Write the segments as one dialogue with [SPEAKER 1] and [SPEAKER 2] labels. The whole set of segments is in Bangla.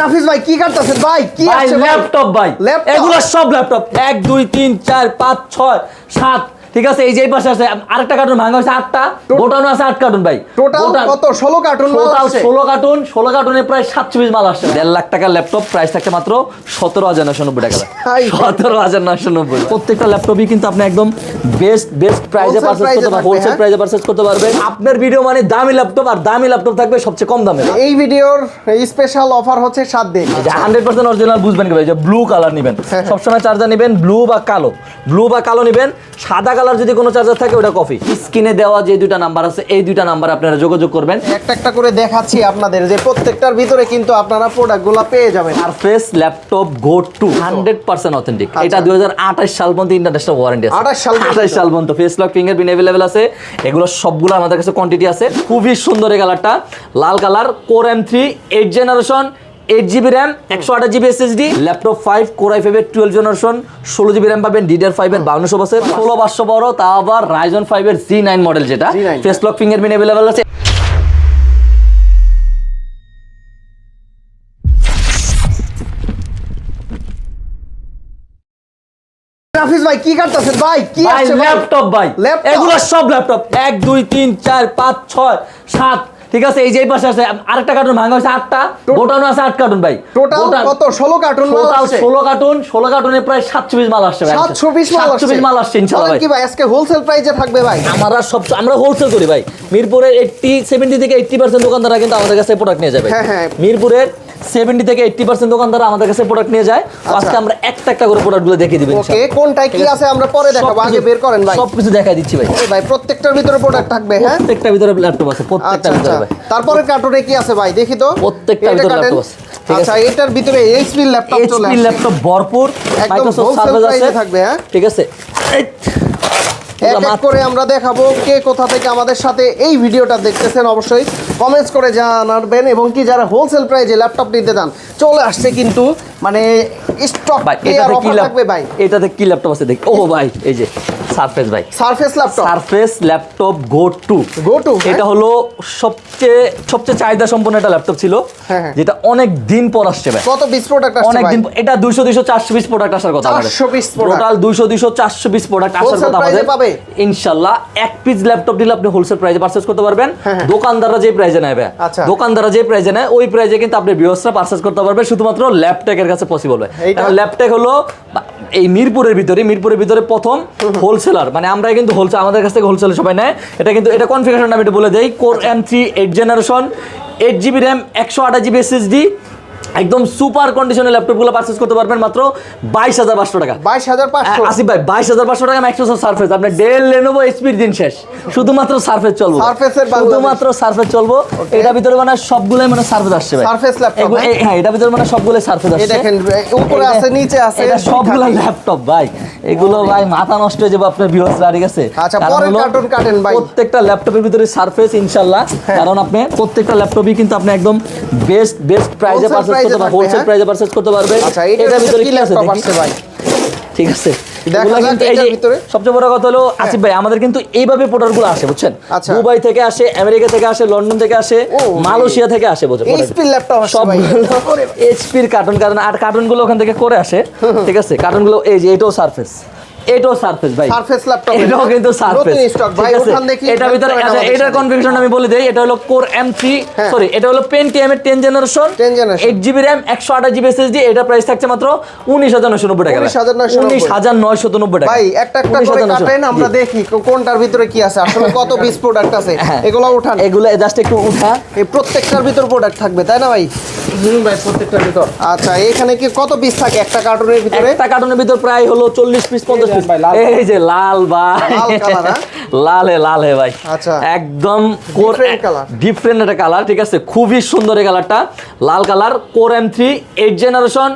[SPEAKER 1] রাফিজ ভাই কি করতেছেন ভাই? কি আছে
[SPEAKER 2] ল্যাপটপ ভাই, এগুলো সব ল্যাপটপ 1 2 3 4 5 6 7 ঠিক আছে। এই যে এই পাশে আছে আরেকটা কার্টুন ভাঙা হয়েছে 8টা, গোটানো আছে 8 কার্টুন ভাই।
[SPEAKER 1] টোটাল কত? 16 কার্টুন মাল আছে।
[SPEAKER 2] 16 কার্টুনে প্রায় 700 পিস মাল আসছে। 1.5 লাখ টাকার ল্যাপটপ, প্রাইস থাকতে মাত্র 17,990 টাকা। 17,990। প্রত্যেকটা ল্যাপটপই কিন্তু আপনি একদম বেস্ট প্রাইসে পারচেজ করতে পারবেন, হোলসেল প্রাইসে পারচেজ করতে পারবেন। আপনার ভিডিও মানে দামি ল্যাপটপ, আর দামি ল্যাপটপ থাকবে সবচেয়ে কম দামে।
[SPEAKER 1] এই ভিডিওর স্পেশাল অফার হচ্ছে 7 দিন।
[SPEAKER 2] 100% অরিজিনাল বুঝবেন কি ভাই, যে ব্লু কালার নেবেন, সবসময় চার্জার নেবেন ব্লু বা কালো নেবেন। সাদা কালার যদি কোনো চার্জার থাকে ওটা কফি। স্ক্রিনে দেওয়া যে দুইটা নাম্বার আছে, এই দুইটা নাম্বার আপনারা যোগাযোগ করবেন।
[SPEAKER 1] একটা করে দেখাচ্ছি আপনাদের, যে প্রত্যেকটার ভিতরে কিন্তু আপনারা প্রোডাক্টগুলো পেয়ে যাবেন।
[SPEAKER 2] Surface laptop go to 100% authentic. এটা 2028 সাল পর্যন্ত ইন্টারন্যাশনাল ওয়ারেন্টি আছে। 28 সাল পর্যন্ত ফেস লক ফিঙ্গারপ্রিন্ট अवेलेबल আছে। এগুলো সবগুলো আমাদের কাছে কোয়ান্টিটি আছে। খুবই সুন্দর এই কালারটা, লাল colour, core M3 8 generation, 8GB RAM, 128GB SSD, laptop 5 core i5 এর 12 জেনারেশন, 16GB RAM পাবেন, DDR5 এর 5200 বাসের, 16500 বড়, তা আবার Ryzen 5 এর Z9 মডেল, যেটা ফেস লক ফিঙ্গারপ্রিন্ট अवेलेबल আছে।
[SPEAKER 1] রাফিজ ভাই কি করতেছেন ভাই? কি আছে
[SPEAKER 2] ল্যাপটপ ভাই, এগুলো সব ল্যাপটপ 1 2 3 4 5 6 7 ঠিক আছে। এই যে এই পাশে আছে আরেকটা কার্টুন ভাঙা হয়েছে 8টা, গোটানো আছে 8 কার্টুন ভাই।
[SPEAKER 1] টোটাল কত? 16 কার্টুন মাল আছে।
[SPEAKER 2] 16 কার্টুনে প্রায় 700 পিস মাল আসছে ভাই।
[SPEAKER 1] 700 পিস মাল আসছে
[SPEAKER 2] ইনশাআল্লাহ ভাই।
[SPEAKER 1] কি ভাই আজকে হোলসেল প্রাইসে থাকবে ভাই?
[SPEAKER 2] আমরা হোলসেল করি ভাই। মিরপুরের 70 থেকে 80% দোকানদাররা কিন্তু আমাদের কাছে প্রোডাক্ট নিয়ে যাবে।
[SPEAKER 1] হ্যাঁ।
[SPEAKER 2] মিরপুরের 70 থেকে 80% দোকানদাররা আমাদের কাছে প্রোডাক্ট নিয়ে যায়। আজকে আমরা একটা করে প্রোডাক্টগুলো দেখিয়ে দিবেন
[SPEAKER 1] ইনশাআল্লাহ। ওকে, কোনটায় কি আছে আমরা পরে দেখাবো, আগে বের করেন ভাই।
[SPEAKER 2] সবকিছু দেখাই দিচ্ছি ভাই।
[SPEAKER 1] ভাই প্রত্যেকটার ভিতরে প্রোডাক্ট থাকবে। হ্যাঁ,
[SPEAKER 2] প্রত্যেকটার ভিতরে ল্যাপটপ আছে, প্রত্যেকটার ভিতরে ভাই।
[SPEAKER 1] তারপরে কার্টুনে কি আছে ভাই দেখি তো।
[SPEAKER 2] প্রত্যেকটার ভিতরে ল্যাপটপ আছে।
[SPEAKER 1] আচ্ছা, এটার ভিতরে HP ল্যাপটপ চলে আসছে।
[SPEAKER 2] HP ল্যাপটপ ভরপুর, মাইক্রোসফট সার্ভিস আছে
[SPEAKER 1] থাকবে। হ্যাঁ
[SPEAKER 2] ঠিক আছে।
[SPEAKER 1] এক এক করে আমরা দেখাবো। কে কোথা থেকে আমাদের সাথে এই ভিডিওটা দেখতেছেন অবশ্যই কমেন্টস করে জানাবেন, এবং কি যারা হোলসেল প্রাইসে ল্যাপটপ নিতে চান চলে আসছে কিন্তু মানে স্টক
[SPEAKER 2] ভাই।
[SPEAKER 1] এটাতে কি থাকবে ভাই?
[SPEAKER 2] এটাতে কি ল্যাপটপ আছে দেখি। ও ভাই, এই যে সারফেস ভাই, সারফেস ল্যাপটপ গো টু। এটা হলো সবচেয়ে চাহিদা সম্পন্ন একটা ল্যাপটপ ছিল, যেটা অনেক দিন পর আসছে ভাই।
[SPEAKER 1] কত পিস প্রোডাক্ট আসছে?
[SPEAKER 2] অনেক দিন। এটা 200-400 পিস প্রোডাক্ট আসার কথা আমাদের।
[SPEAKER 1] 400 piece product,
[SPEAKER 2] total 200-400 piece product আসার কথা আমাদের। ইনশাআল্লাহ এক পিস ল্যাপটপ দিলে আপনি হোলসেল প্রাইসে পারচেজ করতে পারবেন। দোকানদাররা যে প্রাইসে নেবে, ওই প্রাইসে কিন্তু আপনি ভিউয়ার্সরা পারচেজ করতে পারবেন। শুধুমাত্র ল্যাপটেকের কাছে পসিবল হয়। কারণ ল্যাপটেক হলো এই মিরপুরের ভিতরে প্রথম হোলসেলার। মানে আমরা কিন্তু হোলসেল, আমাদের কাছ থেকে হোলসেল সবাই নেয়। এটা কনফিগারেশন আমি একটু বলে দেই। Core M3 8 generation, 8GB RAM, 128GB SSD, একদম সুপার কন্ডিশনের ল্যাপটপগুলো পারচেজ করতে পারবেন মাত্র 22,500 টাকা।
[SPEAKER 1] 22,500
[SPEAKER 2] আসিফ ভাই, 22,500 টাকা মাইক্রোসফট সারফেস। আপনি ডেল, লেনোভো, এইচপির দিন শেষ। শুধুমাত্র সারফেস চলবে, শুধুমাত্র সারফেস চলবো। এটার ভিতরে মানে সবগুলোই মানে সারফেস আসছে ভাই।
[SPEAKER 1] Surface laptop.
[SPEAKER 2] হ্যাঁ, এটার ভিতরে মানে সবগুলোই সারফেস আসছে।
[SPEAKER 1] দেখেন উপরে আছে, নিচে আছে,
[SPEAKER 2] এটা সবগুলো ল্যাপটপ ভাই। এগুলো ভাই মাথা নষ্ট হয়ে যাবে আপনার ভিউয়ার্সরা, ঠিক আছে।
[SPEAKER 1] আচ্ছা, পরের কার্টুন কাটেন ভাই।
[SPEAKER 2] প্রত্যেকটা ল্যাপটপের ভিতরে সারফেস ইনশাআল্লাহ। কারণ আপনি প্রত্যেকটা ল্যাপটপই কিন্তু আপনি একদম বেস্ট প্রাইসে পারচেজ করতে পারবেন, হোলসেল প্রাইসে পারচেজ করতে পারবেন।
[SPEAKER 1] আচ্ছা, এটার ভিতরে কি আছে ভাই?
[SPEAKER 2] ঠিক আছে,
[SPEAKER 1] সবচেয়ে
[SPEAKER 2] বড় কথা হলো আসিফ ভাই, আমাদের কিন্তু এইভাবে প্রোডাক্টগুলো আসে, বুঝছেন। দুবাই থেকে আসে, আমেরিকা থেকে আসে, লন্ডন থেকে আসে, মালয়েশিয়া থেকে আসে, বুঝছেন।
[SPEAKER 1] এইচপি ল্যাপটপ
[SPEAKER 2] সবগুলো এইচপির কার্টুন, আর কার্টুনগুলো ওখান থেকে করে আসে, ঠিক আছে। কার্টুনগুলো এই যে এটাও সারফেস, এটাও সারফেস ভাই,
[SPEAKER 1] সারফেস ল্যাপটপ,
[SPEAKER 2] এটাও কিন্তু সারফেস।
[SPEAKER 1] ভাই ওখান দেখি
[SPEAKER 2] এটার ভিতরে আছে। এটার কনফিগারেশন আমি বলে দেই। এটা হলো কোর M3, সরি এটা হলো Pentium এর 10 generation, 8GB RAM, 128GB SSD। এটা প্রাইস থাকছে মাত্র 19,990 টাকা। 19,990 টাকা
[SPEAKER 1] ভাই। একটা করে কাটেন, আমরা দেখি কোনটার ভিতরে কি আছে, আসলে কত পিস প্রোডাক্ট আছে। এগুলো উঠান,
[SPEAKER 2] এগুলো জাস্ট একটু উঠা।
[SPEAKER 1] এই প্রত্যেকটার ভিতর প্রোডাক্ট থাকবে, তাই না ভাই? ভাই প্রত্যেকটার ভিতর। আচ্ছা, এখানে কি কত পিস থাকে একটা কার্টুনের ভিতরে?
[SPEAKER 2] একটা কার্টুনের ভিতর প্রায় হলো 40 পিস 50 পিস। এই যে লাল ভাই, লাল হে ভাই।
[SPEAKER 1] আচ্ছা,
[SPEAKER 2] একদম ডিফারেন্ট একটা কালার, ঠিক আছে। খুবই সুন্দর এই কালারটা, লাল colour. Core M3 8 generation,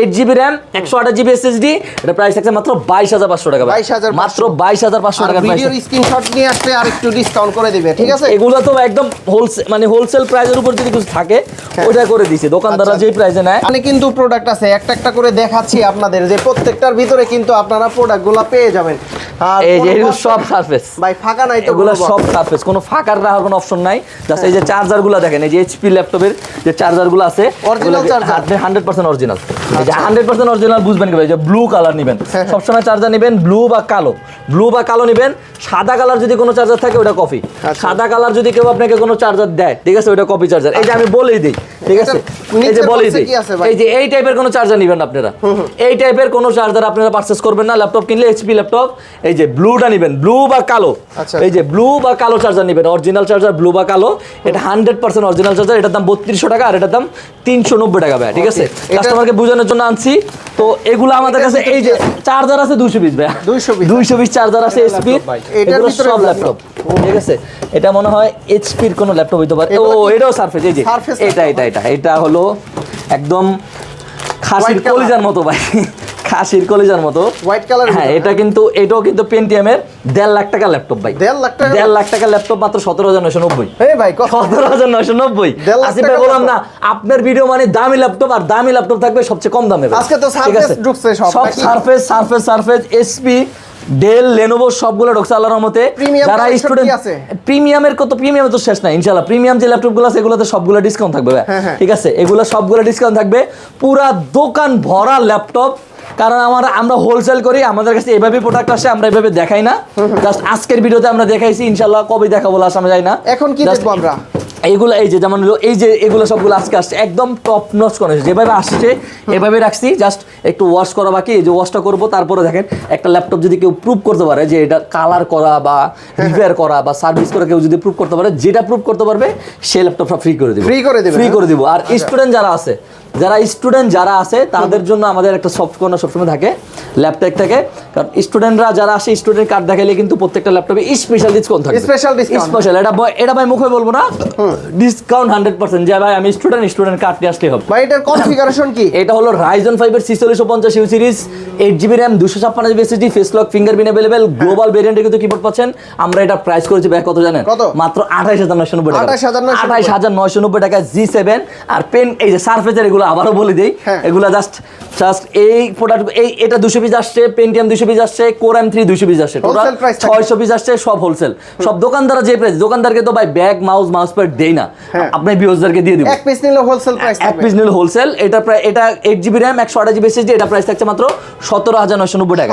[SPEAKER 2] 8GB RAM, 128GB SSD। এটা প্রাইস আছে মাত্র 22,500 টাকা। মাত্র 22,500 টাকা।
[SPEAKER 1] ভিডিওর স্ক্রিনশট নিয়ে আসলে আর একটু ডিসকাউন্ট করে দিবে, ঠিক আছে।
[SPEAKER 2] এগুলো তো একদম হোলসেল প্রাইসের উপর যদি কিছু থাকে ওটা করে দিছি, দোকানদাররা যেই প্রাইসে নেয়।
[SPEAKER 1] মানে কিন্তু প্রোডাক্ট আছে, একটা করে দেখাচ্ছি আপনাদের, যে প্রত্যেকটার ভিতরে কিন্তু আপনারা প্রোডাক্টগুলো পেয়ে যাবেন।
[SPEAKER 2] এই যে এগুলো সব সারফেস
[SPEAKER 1] ভাই, ফাঁকা নাই তো?
[SPEAKER 2] এগুলো সব সারফেস, কোনো ফাঁকার রাখার কোনো অপশন নাই। জাস্ট এই যে চার্জারগুলো দেখেন, এই যে এইচপি ল্যাপটপের যে চার্জারগুলো আছে,
[SPEAKER 1] অরিজিনাল চার্জার,
[SPEAKER 2] আপনি 100% অরিজিনাল। এই যে 100% অরিজিনাল বুঝবেন কি ভাই, যে ব্লু কালার নেবেন, সবসময় চার্জার নেবেন ব্লু বা কালো, ব্লু বা কালো নেবেন। সাদা কালার যদি কোনো চার্জার থাকে ওটা কপি, সাদা কালার যদি কেউ আপনাকে কোনো চার্জার দেয়, ঠিক আছে, ওটা কপি চার্জার। এই যে আমি বলেই দিই, ঠিক আছে, এই যে বলেই দিই, এই যে এই টাইপের কোনো চার্জার নেবেন আপনারা, এই টাইপের কোনো চার্জার আপনারা পারচেজ করবেন না। ল্যাপটপ কিনলে এইচপি ল্যাপটপ, এই যে ব্লুটা নেবেন, ব্লু বা কালো, এই যে ব্লু বা কালো চার্জার নেবেন, অরিজিনাল চার্জার ব্লু বা কালো। এটা 100% অরিজিনাল চার্জার, এটার দাম 3200 টাকা আর এটার দাম 390 টাকা ভাই, ঠিক আছে, কাস্টমারকে বোঝানোর জন্য আনছি। তো এগুলো আমাদের কাছে এই যে চার্জার আছে 200 পিস ভাই, 220 চার্জার আছে এইচপি, এগুলো সব ল্যাপটপ, ঠিক আছে। এটা মনে হয় এইচপির কোনো ল্যাপটপ হইতে পারে। ও এটাও সারফেস, এই যে এটা হলো একদম খাসির কলিজার মতো ভাই, খাসির কলিজার মতো
[SPEAKER 1] হোয়াইট কালার।
[SPEAKER 2] হ্যাঁ, এটাও কিন্তু পেন্টিয়ামের 1.5 লাখ টাকা ল্যাপটপ ভাই, 1.5 লাখ টাকা ল্যাপটপ মাত্র 17,990।
[SPEAKER 1] এই ভাই
[SPEAKER 2] 17,990 আসিফ ভাই, বললাম না আপনার ভিডিও মানে দামি ল্যাপটপ, আর দামি ল্যাপটপ থাকবে সবচেয়ে কম দামে।
[SPEAKER 1] আজকে তো সারফেস ঢুকছে সব
[SPEAKER 2] সারফেস এসপি ডেল লেনোভো সবগুলো ঢুকছে আল্লাহর রহমতে। যারা স্টুডেন্ট প্রিমিয়ামের কত, প্রিমিয়াম তো শেষ নাই ইনশাআল্লাহ। প্রিমিয়াম যে ল্যাপটপগুলো আছে এগুলোতে সবগুলো ডিসকাউন্ট থাকবে, ঠিক আছে, এগুলো সবগুলো ডিসকাউন্ট থাকবে, পুরা দোকান ভরা ল্যাপটপ। কারণ আমরা হোলসেল করি, আমাদের কাছে এভাবে প্রোডাক্ট আসে, আমরা এভাবে দেখাই না, জাস্ট আজকের ভিডিওতে আমরা দেখাইছি। ইনশাআল্লাহ কবে দেখাবো লাস্ট আমরা যাই না।
[SPEAKER 1] এখন কি দেখবো আমরা?
[SPEAKER 2] এইগুলো এই যে যেমন এই যে এগুলো সবগুলো আজকে আসছে একদম টপ নচ করে, যেভাবে আসছে এভাবে রাখছি, জাস্ট একটু ওয়াশ করা বাকি। এই যে ওয়াশটা করবো, তারপরে দেখেন একটা ল্যাপটপ যদি কেউ প্রুভ করতে পারে যে এটা কালার করা বা রিপেয়ার করা বা সার্ভিস করা, কেউ যদি প্রুভ করতে পারে, যেটা প্রুভ করতে পারবে সেই ল্যাপটপটা ফ্রি করে দেবো, ফ্রি করে দিব। আর স্টুডেন্ট যারা আছে তাদের জন্য আমাদের একটা সফট কর্নার সবসময় থাকে ল্যাপটপ থেকে। কারণ স্টুডেন্টরা যারা আসে, স্টুডেন্ট কার্ড দেখাইলে কিন্তু প্রত্যেকটা ল্যাপটপে স্পেশাল ডিসকাউন্ট থাকে, স্পেশাল। এটা ভাই মুখে বলবো না, ডিসকাউন্ট 100%। যে ভাই আমি স্টুডেন্ট কার্ড নিয়ে আসলেই হবে।
[SPEAKER 1] ভাই এটার কনফিগারেশন কি? এটা
[SPEAKER 2] হলো Ryzen 5 এর 4650 U series, 8GB RAM, 256GB SSD, face lock fingerprint available, global ভেরিয়েন্টে কিন্তু কিবোর্ড পাচ্ছেন। আমরা এটা প্রাইস করেছি ভাই কত জানেন? মাত্র 28990 টাকা, 28990 টাকা G7। আর পেন এই যে সারফেসের, এগুলো আবারও বলে দেই, এগুলো জাস্ট এই প্রোডাক্ট, এটা 200 পিস আসছে, পেন্টিয়াম 200 পিস আসছে, কোর M3 200 পিস আসছে, টোটাল 600 পিস আসছে, সব হোলসেল। সব দোকানদাররা যে প্রাইস, দোকানদারকে তো ভাই ব্যাগ মাউস প্যাড দেই না, আপনি ভিউয়ারদেরকে দিয়ে দিব।
[SPEAKER 1] এক পিস নিলে হোলসেল প্রাইস,
[SPEAKER 2] এক পিস নিলে হোলসেল। এটা প্রায়, এটা 8GB RAM 128GB SSD, এটা প্রাইস থাকছে মাত্র 17,990 টাকা,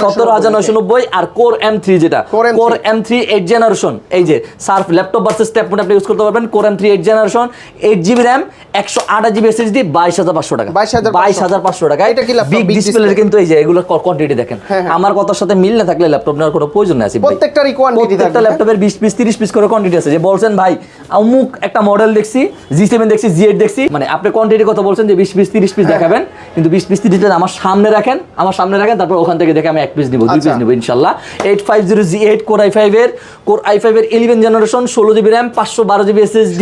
[SPEAKER 2] 17,990। আর কোর M3 যেটা, কোর M3 8 জেনারেশন, এই যে Surf laptop versus tab mode আপনি ইউজ করতে পারবেন। Core M3 8 generation, 8GB RAM 128GB SSD, 22,500 টাকা, 22,500 টাকা।
[SPEAKER 1] এটা কি ল্যাপটপ
[SPEAKER 2] বিগ ডিসপ্লে কিন্তু এই যে এগুলো কোয়ান্টিটি দেখেন, আমার কথার সাথে মিল না থাকলে ল্যাপটপ নেওয়ার কোনো প্রয়োজন নেই।
[SPEAKER 1] প্রত্যেকটারই কোয়ান্টিটি থাকে,
[SPEAKER 2] প্রত্যেকটা ল্যাপটপের 20 পিস 30 পিস করে কোয়ান্টিটি আছে। যে বলছেন ভাই অমুক একটা মডেল দেখছি, G7 দেখছি, G8 দেখছি, মানে আপনি কোয়ান্টিটি কথা বলছেন যে 20 পিস 30 পিস দেখাবেন, কিন্তু 20 পিস 30 পিস আমার সামনে রাখেন, তারপর ওখান থেকে দেখে আমি এক পিস নিব, 2 পিস নিব ইনশাআল্লাহ। 850G8 কোর i5 এর 11 generation, 16GB RAM 512GB SSD,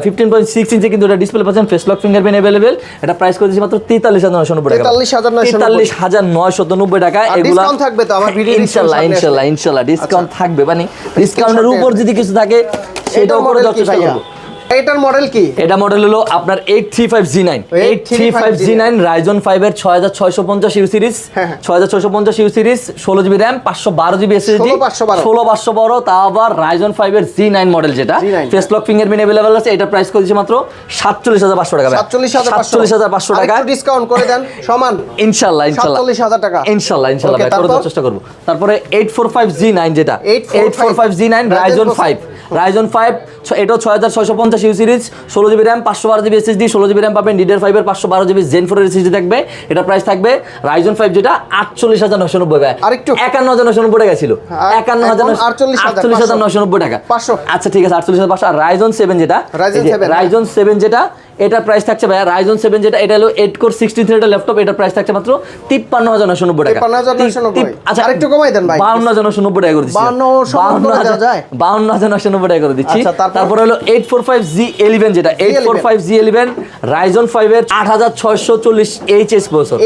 [SPEAKER 2] 15.6 ইঞ্চি কিন্তু এটা ডিসপ্লে পাচ্ছেন, ফেস লক ফিঙ্গারপ্রিন্ট अवेलेबल। এটা প্রাইস করে দিয়েছি মাত্র 43,990 টাকা, 43,990 টাকা। এগুলো
[SPEAKER 1] ডিসকাউন্ট থাকবে তো আমার ভিডিও,
[SPEAKER 2] ইনশাআল্লাহ ডিসকাউন্ট থাকবে, মানে ডিসকাউন্টের উপর যদি কিছু থাকে সেটাও করে দেওয়ার চেষ্টা করব।
[SPEAKER 1] এটার মডেল কি?
[SPEAKER 2] এটা মডেল হলো আপনার 835G9 Ryzen 5 এর 6650 you series, 6650 you series, 16GB RAM 512GB SSD, 16512, তা আবার Ryzen 5 এর G9 মডেল, যেটা ফেস লক ফিঙ্গারপ্রিন্ট अवेलेबल আছে। এটা প্রাইস করে দিয়েছি মাত্র 47,500 টাকা, 47,500 টাকা।
[SPEAKER 1] একটু ডিসকাউন্ট করে দেন সমান,
[SPEAKER 2] ইনশাআল্লাহ
[SPEAKER 1] 47,000 টাকা,
[SPEAKER 2] ইনশাআল্লাহ ভাই করে দেওয়ার চেষ্টা করব। তারপরে 845G9 যেটা 845G9 Ryzen 5, এটাও 6650 you series, 16GB RAM 512GB SSD, 16GB RAM পাবেন, DDR5 এর 512GB Zen 4 এর SSD থাকবে। এটা প্রাইস থাকবে Ryzen 5 যেটা 48,990 ভাই,
[SPEAKER 1] আর একটু
[SPEAKER 2] 51,990 টাকা ছিল, 48,990 টাকা, 500। আচ্ছা ঠিক আছে, 48,500। আর Ryzen 7 যেটা, Ryzen 7 যেটা, এটার প্রাইস থাকছে ভাই, Ryzen 7 যেটা, এটা হলো 8 কোর 63 থ্রেডের ল্যাপটপ, এটার প্রাইস থাকছে মাত্র 53,990 টাকা,
[SPEAKER 1] 53,990। আচ্ছা আরেকটু কমাই দেন ভাই,
[SPEAKER 2] 52,990 টাকা করে দিচ্ছি, 52,990 টাকা করে দিচ্ছি। তারপর হলো 845G11 যেটা, 845G11 Ryzen 5 এর 8640 HS প্রসেসর,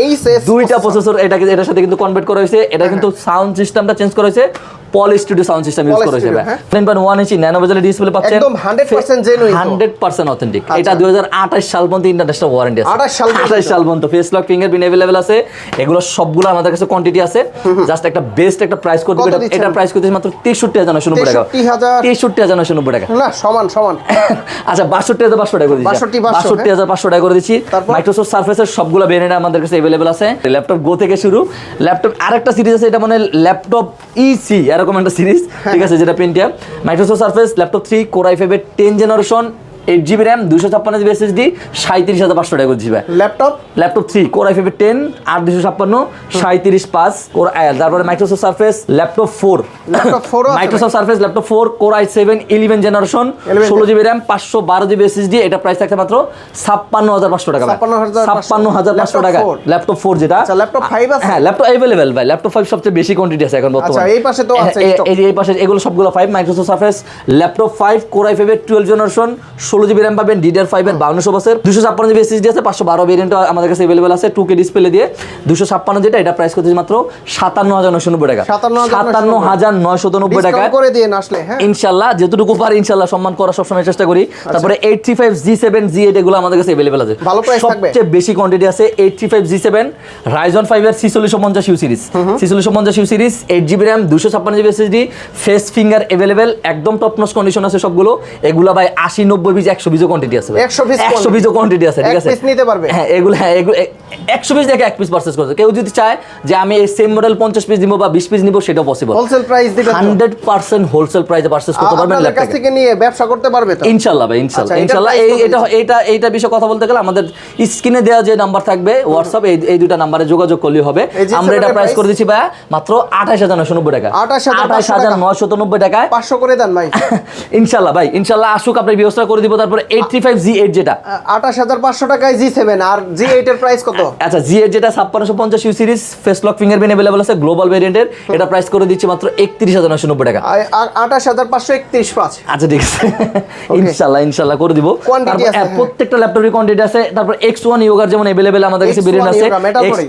[SPEAKER 2] দুইটা প্রসেসর, এটার সাথে কিন্তু কনভার্ট করা হয়েছে। এটা কিন্তু সাউন্ড সিস্টেমটা চেঞ্জ করা হয়েছে, পলি স্টুডিও সাউন্ড সিস্টেম ইউজ করা হয়েছে 9.1 ইঞ্চি ন্যানো বেজেল ডিসপ্লে পাচ্ছেন,
[SPEAKER 1] একদম 100% জেনুইন,
[SPEAKER 2] 100% অথেন্টিক। এটা 2028 সাল পর্যন্ত ইন্টারন্যাশনাল ওয়ারেন্টি আছে, 28 সাল পর্যন্ত ফেস লক ফিঙ্গারপ্রিন্ট अवेलेबल আছে। এগুলো সবগুলো আমাদের কাছে কোয়ান্টিটি আছে। জাস্ট একটা বেস্ট একটা প্রাইস করে দিবেন। এটা প্রাইস করতেছি মাত্র 63990 টাকা, 63990 টাকা
[SPEAKER 1] না, সমান সমান।
[SPEAKER 2] আচ্ছা 62500 টাকা করে দিচ্ছি, 62500 টাকা করে দিচ্ছি। মাইক্রোসফট সারফেসের সবগুলো ভেরিয়েন্ট আমাদের কাছে अवेलेबल আছে। ল্যাপটপ গো থেকে শুরু, ল্যাপটপ আরেকটা সিরিজ আছে, এটা মানে ল্যাপটপ ইসি এরকম একটা সিরিজ, ঠিক আছে, যেটা Pentium. Microsoft surface laptop 3 core i5 এর 10 generation, 8GB RAM, 256GB SSD, 37500 টাকা করে দিচ্ছি ভাই। ল্যাপটপ 3 কোর i5 এর 10 8 256, 375 কোর তারপরে Microsoft surface laptop 4, Microsoft surface laptop 4 core i7 11 generation, 16GB RAM, 512GB SSD। এটা প্রাইস থাকছে মাত্র 56500 টাকা, 56500 টাকা ল্যাপটপ 4 যেটা।
[SPEAKER 1] আচ্ছা ল্যাপটপ 5 আছে?
[SPEAKER 2] হ্যাঁ ল্যাপটপ अवेलेबल ভাই, ল্যাপটপ 5 সবচেয়ে বেশি কোয়ান্টিটি আছে এখন বর্তমানে।
[SPEAKER 1] আচ্ছা এই পাশে তো আছে,
[SPEAKER 2] এই যে এই পাশে এগুলো সবগুলো 5 Microsoft surface laptop 5 core i5 এর 12 জেনারেশন, 16GB RAM পাবেন, DDR5 এর 5200 বছর, 256GB SSD আছে, 512 ভেরিয়েন্ট আমাদের কাছে अवेलेबल আছে, 2K ডিসপ্লে দিয়ে 256 যেটা, এটা প্রাইস করতেছি মাত্র 57990 টাকা, 57990 টাকা
[SPEAKER 1] করে দিয়ে আসলে। হ্যাঁ
[SPEAKER 2] ইনশাআল্লাহ যতটুকু পারি ইনশাআল্লাহ সম্মান করার সবসময় চেষ্টা করি। তারপরে 835 G7 G8 এগুলো আমাদের কাছে अवेलेबल আছে,
[SPEAKER 1] ভালো প্রাইস থাকবে,
[SPEAKER 2] সবচেয়ে বেশি কোয়ান্টিটি আছে। 835 G7 Ryzen 5 এর 4650U series, 4650U series, 8GB RAM, 256GB SSD, face finger available, একদম টপ নচ কন্ডিশন আছে সবগুলো। এগুলা ভাই 80 90 পিস 100 পিসও কোয়ান্টিটি আছে, 100 পিসও কোয়ান্টিটি আছে, ঠিক আছে,
[SPEAKER 1] এক পিস নিতে পারবে।
[SPEAKER 2] হ্যাঁ এগুলো 100 পিস দেখে এক পিস পারচেজ করতে, কেউ যদি চায় যে আমি এই সেম মডেল 50 পিস নিব বা 20 পিস নিব, সেটাও পসিবল।
[SPEAKER 1] হোলসেল প্রাইস দিবেন,
[SPEAKER 2] 100% হোলসেল প্রাইসে পারচেজ করতে পারবেন,
[SPEAKER 1] আপনাদের কাছ থেকে নিয়ে ব্যবসা করতে পারবে তো
[SPEAKER 2] ইনশাআল্লাহ ভাই, ইনশাআল্লাহ। ইনশাআল্লাহ এইটা বিষয়ে কথা বলতে গেলে আমাদের স্ক্রিনে দেওয়া যে নাম্বার থাকবে হোয়াটসঅ্যাপ, এই দুটো নম্বরে যোগাযোগ করলেই হবে। আমরা এটা প্রাইস করে দিচ্ছি ভাই মাত্র 28990 টাকা, 28990 টাকায়
[SPEAKER 1] 500 করে দেন ভাই।
[SPEAKER 2] ইনশাআল্লাহ ভাই, ইনশাআল্লাহ আসুক, আপনার ব্যবস্থা করে দিব। তারপরে 835 G8 যেটা
[SPEAKER 1] 28500 টাকায় G7, আর G8 এর প্রাইস কত?
[SPEAKER 2] আচ্ছা G8 যেটা 5650U series, face lock fingerprint available আছে, গ্লোবাল ভেরিয়েন্টের, এটা প্রাইস করে দিচ্ছি মাত্র 31990 টাকা,
[SPEAKER 1] 28531
[SPEAKER 2] আচ্ছা ঠিক আছে ইনশাআল্লাহ ইনশাআল্লাহ করে দিব।
[SPEAKER 1] কোয়ান্টিটি আছে,
[SPEAKER 2] প্রত্যেকটা ল্যাপটপের কোয়ান্টিটি আছে। তারপর X1 ইয়োগার যেমন अवेलेबल আমাদের কাছে ভেরিয়েন্ট আছে,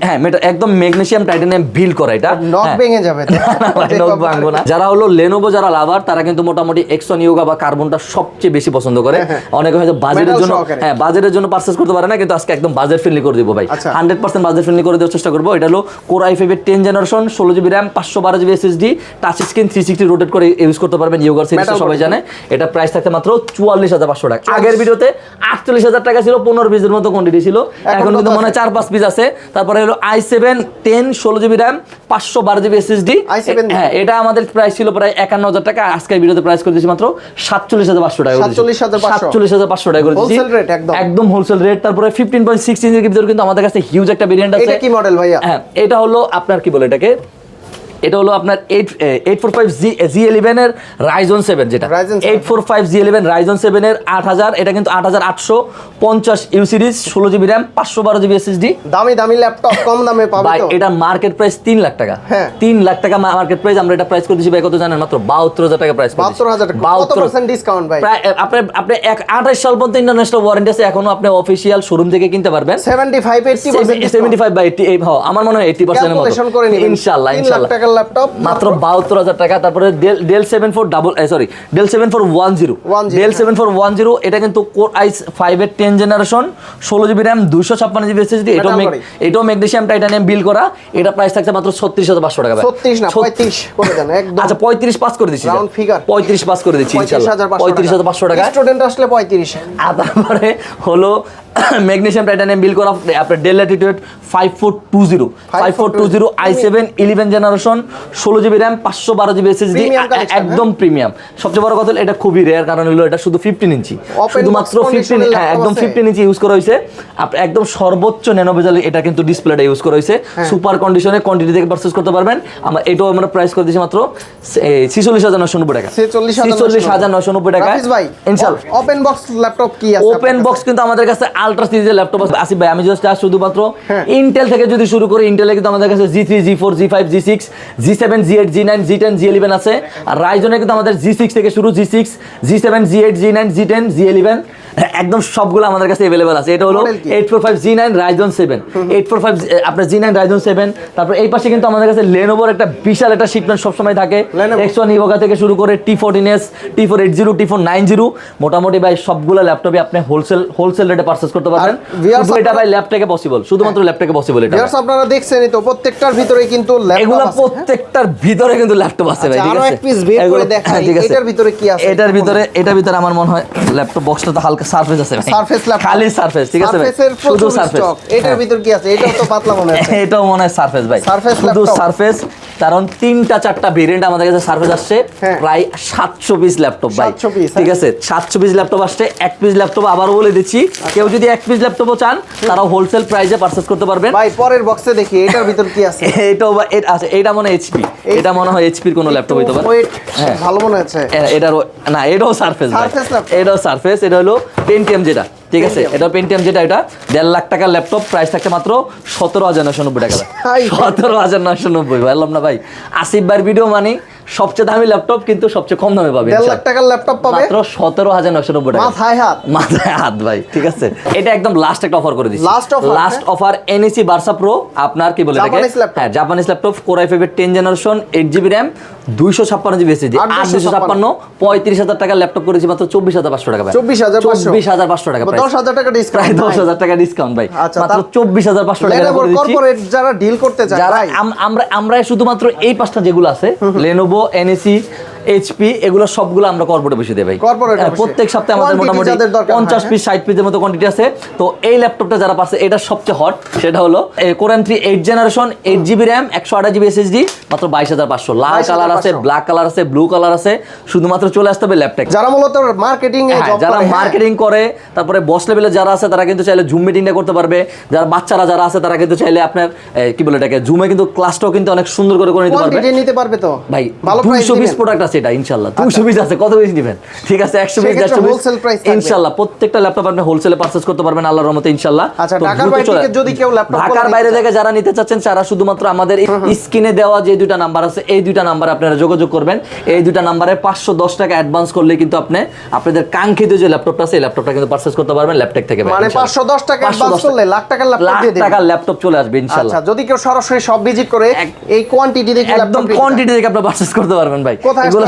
[SPEAKER 2] হ্যাঁ একদম ম্যাগনেসিয়াম টাইটানিয়াম বিল্ড করা, এটা
[SPEAKER 1] নক ভেঙে যাবে তো,
[SPEAKER 2] নক ভাঙবো না। যারা হলো Lenovo যারা লাভার, তারা কিন্তু মোটামুটি X1 ইয়োগা বা কার্বনটা সবচেয়ে বেশি পছন্দ করে। অনেকে হয়তো বাজেটের জন্য, হ্যাঁ বাজেটের জন্য পারচেজ করতে পারে না, কিন্তু আজকে একদম বাজেট ফ্রেন্ডলি করে দিব ভাই, 100% বাজেট ফ্রেন্ডলি করে দেওয়ার চেষ্টা করব। এটা হলো কোর i5 এর 10 generation, 16GB RAM, 512GB SSD, touch screen 360 rotate করে ইউজ করতে পারবেন। ইয়োগার সিরিজটা সবাই জানে। এটা প্রাইস থাকতে মাত্র 44500 টাকা। আগের ভিডিওতে 48000 টাকা ছিল, 15 পিসের মতো কোয়ান্টিটি ছিল, এখন কিন্তু মনে হয় 4-5 পিস আছে। তারপরে হলো i7 10 16GB RAM, 512GB SSD, হ্যাঁ এটা আমাদের প্রাইস ছিল প্রায় 51000 টাকা, আজকের ভিডিওতে প্রাইস করে দিয়েছি মাত্র 47500 টাকা, 47500 টাকা করে দিয়েছি, একদম হোলসেল রেট। তারপরে 15.6 ইঞ্চির ভিতরে কিন্তু আমাদের কাছে হিউজ একটা ভেরিয়েন্ট আছে।
[SPEAKER 1] এটা কি মডেল ভাইয়া?
[SPEAKER 2] হ্যাঁ এটা হলো আপনার কি বলে এটাকে, এটা হলো আপনার 845 G11 এর Ryzen 7 যেটা 845 G11 Ryzen 7 এর 8000, এটা কিন্তু 8850U series, 16GB RAM, 512GB SSD,
[SPEAKER 1] দামি ল্যাপটপ, কম দামে পাবে তো।
[SPEAKER 2] এটা মার্কেট প্রাইস 3 লাখ টাকা, 3 লাখ টাকা মার্কেট প্রাইস। আমরা এটা প্রাইস করে দিছি ভাই কত জানেন, মাত্র 72000 টাকা প্রাইস করে দিছি।
[SPEAKER 1] 72000 টাকা, কত পার্সেন্ট ডিসকাউন্ট ভাই?
[SPEAKER 2] প্রায় আপনি 28 সাল পর্যন্ত ইন্টারন্যাশনাল ওয়ারেন্টি আছে, এখনো আপনি অফিশিয়াল শোরুম থেকে কিনতে পারবেন। 75 বাই 80, হ্যাঁ আমার মনে হয় 80% এর মতো ইনশাআল্লাহ ইনশাআল্লাহ
[SPEAKER 1] ল্যাপটপ
[SPEAKER 2] মাত্র 72000 টাকা। তারপরে ডেল 7410, ডেল 7410, এটা কিন্তু কোর i5 এর 10 generation, 16GB RAM, 256GB SSD, এটাও ম্যাগনেসিয়াম টাইটানিয়াম বিল্ড করা। এটা প্রাইস থাকছে মাত্র 36500 টাকা।
[SPEAKER 1] 36 না 35 করে দেন একদম।
[SPEAKER 2] আচ্ছা 35 পাস করে দিচ্ছি,
[SPEAKER 1] রাউন্ড ফিগার
[SPEAKER 2] 35 পাস করে দিচ্ছি ইনশাআল্লাহ, 35500 টাকা।
[SPEAKER 1] স্টুডেন্ট আসলে 35।
[SPEAKER 2] আর তারপরে হলো ম্যাগনেসিয়াম টাইটানিয়াম বিল্ড করা আপনার del Latitude 5420 i7 11 generation, 16GB RAM, 512GB SSD, একদম প্রিমিয়াম। সবচেয়ে বড় কথা এটা খুবই রেয়ার, কারণ হলো এটা শুধু 15 ইঞ্চি, শুধুমাত্র 15, হ্যাঁ একদম 15 ইঞ্চি ইউজ করা হয়েছে। একদম সর্বোচ্চ ন্যানো বেজেল এটা কিন্তু ডিসপ্লেটা ইউজ করা হয়েছে, সুপার কন্ডিশনে কোয়ান্টিটি থেকে পারচেজ করতে পারবেন। এটাও আমরা প্রাইস করে দিয়েছি মাত্র 46990 টাকা, 46990 টাকা ইনশাআল্লাহ।
[SPEAKER 1] ওপেন বক্স ল্যাপটপ কি আছে?
[SPEAKER 2] ওপেন বক্স কিন্তু আমাদের কাছে আলট্রা সিরিজের ল্যাপটপ আছে আসিফ ভাই। আমি জাস্ট শুধুমাত্র ইন্টেল থেকে যদি শুরু করি, ইন্টেলে কিন্তু আমাদের কাছে G3 G4 G5 G6 G7 G8 G9 G10 G11 আছে। আর রাইজনে কিন্তু আমাদের G6 থেকে শুরু, G6 G7 G8 G9 G10 G11 একদম সবগুলো আমাদের কাছে अवेलेबल আছে। এটা হলো 845 G9 Ryzen 7, 845 আপনার G9 Ryzen 7। তারপর এই পাশে কিন্তু আমাদের কাছে Lenovo একটা বিশাল একটা শিপমেন্ট সব সময় থাকে, X1 Evoca থেকে শুরু করে T14s, T480, T490, মোটামুটি ভাই সবগুলো ল্যাপটপই আপনি হোলসেল রেটে পারচেজ করতে পারবেন। শুধু এটা ভাই ল্যাপটপে পসিবল, শুধুমাত্র ল্যাপটপে পসিবল। এটা
[SPEAKER 1] ভিউয়ার্স আপনারা দেখছেনই তো প্রত্যেকটার ভিতরে কিন্তু ল্যাপটপ
[SPEAKER 2] এগুলো
[SPEAKER 1] আছে,
[SPEAKER 2] প্রত্যেকটার ভিতরে কিন্তু ল্যাপটপ আছে ভাই, ঠিক
[SPEAKER 1] আরো
[SPEAKER 2] আছে?
[SPEAKER 1] এক পিস বের করে দেখাই এটার ভিতরে কি আছে।
[SPEAKER 2] এটার ভিতরে আমার মনে হয় ল্যাপটপ বক্সটা তো হালকা সারফেস আছে ভাই,
[SPEAKER 1] সারফেস ল্যাপটপ,
[SPEAKER 2] খালি সারফেস, ঠিক আছে ভাই, শুধু সারফেস।
[SPEAKER 1] এটার ভিতর কি আছে? এটাও তো পাতলা মনে হচ্ছে।
[SPEAKER 2] এটাও মনে হয় সারফেস ভাই, শুধু সারফেস। কারণ 3টা-4টা ভেরিয়েন্ট আমাদের কাছে সারফেস আসছে, প্রায় 700 পিস ল্যাপটপ ভাই, ঠিক আছে? 700 পিস ল্যাপটপ আসছে। এক পিস ল্যাপটপ আবারও বলে দিচ্ছি, কেউ যদি এক পিস ল্যাপটপও চান তারাও হোলসেল প্রাইসে পারচেজ করতে পারবেন
[SPEAKER 1] ভাই। পরের বক্সে দেখি এটার ভিতর কি আছে।
[SPEAKER 2] এটাও আছে, এটা মনে হয় এইচপি, এটা মনে হয় এইচপির কোন ল্যাপটপ হইতে পারে,
[SPEAKER 1] ভালো মনে হচ্ছে।
[SPEAKER 2] এটারও না, এটাও সারফেস ভাই, এটাও সারফেস। এটা হলো পেন্টিয়াম যেটা, ঠিক আছে? এটা পেন্টিয়াম যেটা, এটা 1.5 লাখ টাকার ল্যাপটপ, প্রাইস থাকছে মাত্র 17,990 টাকা। 17,990 বললাম না ভাই, আসিফ ভাইয়ের ভিডিও মানে সবচেয়ে দামি ল্যাপটপ কিন্তু সবচেয়ে কম দামে পাবে।
[SPEAKER 1] 1.5 লাখ টাকার ল্যাপটপ পাবে
[SPEAKER 2] মাত্র 17,990 টাকা। মাথায় হাত ভাই, ঠিক আছে? এটা একদম লাস্ট একটা অফার করে দিচ্ছি, last offer. NAC versa pro, আপনার কি বলে এটাকে, হ্যাঁ জাপানিজ ল্যাপটপ, Core i5 এর 10 generation, 8GB RAM, 256 GB SSD, 8,256, 35,000 টাকার ল্যাপটপ করেছি মাত্র 24,500 টাকা ভাই। 24,500 টাকা,
[SPEAKER 1] 10,000 টাকা ডিসকাউন্ট,
[SPEAKER 2] প্রায় 10,000 টাকা ডিসকাউন্ট ভাই, মাত্র 24,500 টাকা করে দিচ্ছি।
[SPEAKER 1] কর্পোরেট যারা ডিল করতে চায়,
[SPEAKER 2] যারা আমরা শুধুমাত্র এই পাঁচটা যেগুলো আছে, Lenovo, NEC, HP, এগুলো সবগুলো আমরা কর্পোরেট বেশি দেই ভাই। প্রত্যেক সপ্তাহে আমাদের মোটামুটি 50 পিস 60 পিসের মতো কোয়ান্টিটি আছে। তো এই ল্যাপটপটা যারা পাচ্ছে, এটা সবচেয়ে হট, সেটা হলো Core i3 8 generation, 8GB RAM, 128GB SSD, মাত্র 22,500। লাল কালার আছে, ব্ল্যাক কালার আছে, ব্লু কালার আছে। শুধুমাত্র চলে আসতে হবে ল্যাপটপ
[SPEAKER 1] যারা মূলত মার্কেটিং এ জব করে,
[SPEAKER 2] যারা মার্কেটিং করে, তারপরে বস লেভেলে যারা আছে তারা কিন্তু চাইলে জুম মিটিংটা করতে পারবে। যারা বাচ্চারা যারা আছে তারা কিন্তু চাইলে আপনার কি বলে এটাকে, জুমে কিন্তু ক্লাসটাও কিন্তু অনেক সুন্দর করে নিতে পারবে
[SPEAKER 1] তো
[SPEAKER 2] ভাই।
[SPEAKER 1] ভালো
[SPEAKER 2] 200 পিস প্রোডাক্ট আছে এটা ইনশাআল্লাহ, 200 পিস আছে, কত পিস নেবেন, ঠিক আছে? 100 পিস, 150 পিস ইনশাআল্লাহ। প্রত্যেকটা ল্যাপটপ আপনি হোলসেলে পারচেজ করতে পারবেন আল্লাহর রহমতে ইনশাআল্লাহ।
[SPEAKER 1] আচ্ছা, ঢাকার বাইরে থেকে যদি কেউ ল্যাপটপ
[SPEAKER 2] ঢাকার বাইরে থেকে যারা নিতে চাচ্ছেন, তারা শুধুমাত্র আমাদের স্ক্রিনে দেওয়া যে দুইটা নাম্বার আছে, এই দুইটা নাম্বারে আপনারা যোগাযোগ করবেন। এই দুইটা নাম্বারে 510 টাকা অ্যাডভান্স করলে কিন্তু আপনি আপনাদের কাঙ্ক্ষিত যে ল্যাপটপটা আছে, এই ল্যাপটপটা কিন্তু পারচেজ করতে পারবেন ল্যাপটপ থেকে।
[SPEAKER 1] মানে 510 টাকা অ্যাডভান্স করলে লাখ টাকার ল্যাপটপ দিয়ে দেবেন,
[SPEAKER 2] টাকার ল্যাপটপ চলে আসবে ইনশাআল্লাহ।
[SPEAKER 1] আচ্ছা, যদি কেউ সরাসরি সব ভিজিট করে এই কোয়ান্টিটি দেখে
[SPEAKER 2] একদম কোয়ান্টিটি দেখে আপনি পারচেজ করতে পারবেন ভাই।
[SPEAKER 1] এগুলো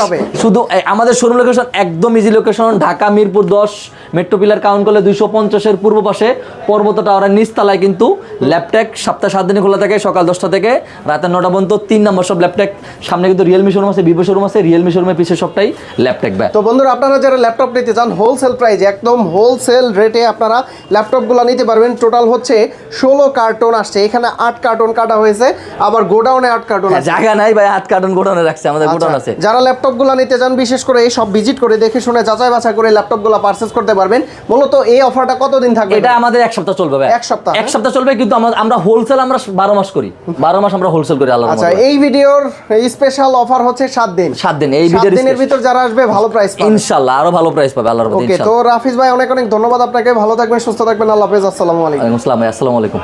[SPEAKER 2] শুধু আমাদের শোরুম লোকেশন একদম easy location, Dhaka Mirpur 10, metro pillar count করলে 250 এর পূর্ব পাশে পর্বত টাওয়ারের নিচতলায় কিন্তু ল্যাপটপ সপ্তাহে 7 দিনে খোলা থাকে, সকাল 10টা থেকে রাতে 9টা পর্যন্ত। 3 নম্বর সব ল্যাপটপ, সামনে কিন্তু রিয়েলমি শোরুম আছে, ভিভো শোরুম আছে, রিয়েলমি শোরুমের পিছে সবটাই ল্যাপটপ ভাই।
[SPEAKER 1] তো বন্ধুরা, আপনারা যারা ল্যাপটপ নিতে চান হোলসেল প্রাইসে, একদম হোলসেল রেটে আপনারা ল্যাপটপগুলো নিতে পারবেন। টোটাল হচ্ছে 16 কার্টন আসছে, এখানে 8 কার্টন কাটা হয়েছে, আবার গোডাউনে 8 কার্টন আছে।
[SPEAKER 2] জায়গা নাই ভাই, 8 কার্টন গোডাউনে রাখছে, আমাদের গোডাউন আছে।
[SPEAKER 1] যারা ল্যাপটপগুলো নিতে চান, বিশেষ করে এই সব ভিজিট করে দেখে শুনে যাচাই বাছাই করে ল্যাপটপগুলো পারচেজ করতে পারবেন। মূলত এই অফারটা কতদিন থাকবে?
[SPEAKER 2] এটা আমাদের 1 সপ্তাহ চলবে ভাই, 1 সপ্তাহ চলবে। কিন্তু আমরা হোলসেল, আমরা 12 মাস করি, 12 মাস আমরা হোলসেল করি আল্লাহর রহমতে।
[SPEAKER 1] আচ্ছা, এই ভিডিওর স্পেশাল অফার হচ্ছে 7 দিন।
[SPEAKER 2] 7 দিন, এই ভিডিওর
[SPEAKER 1] দিনের ভিতর যারা আসবে ভালো প্রাইস পাবে
[SPEAKER 2] ইনশাআল্লাহ, আরো ভালো প্রাইস পাবে আল্লাহর রহমতে
[SPEAKER 1] ইনশাআল্লাহ। ওকে, তো রাফিজ ভাই অনেক অনেক ধন্যবাদ আপনাকে, ভালো থাকবেন, সুস্থ থাকবেন, আল্লাহ হাফেজ, আসসালামু আলাইকুম।
[SPEAKER 2] ওয়া আলাইকুম আসসালাম, আসসালামু আলাইকুম।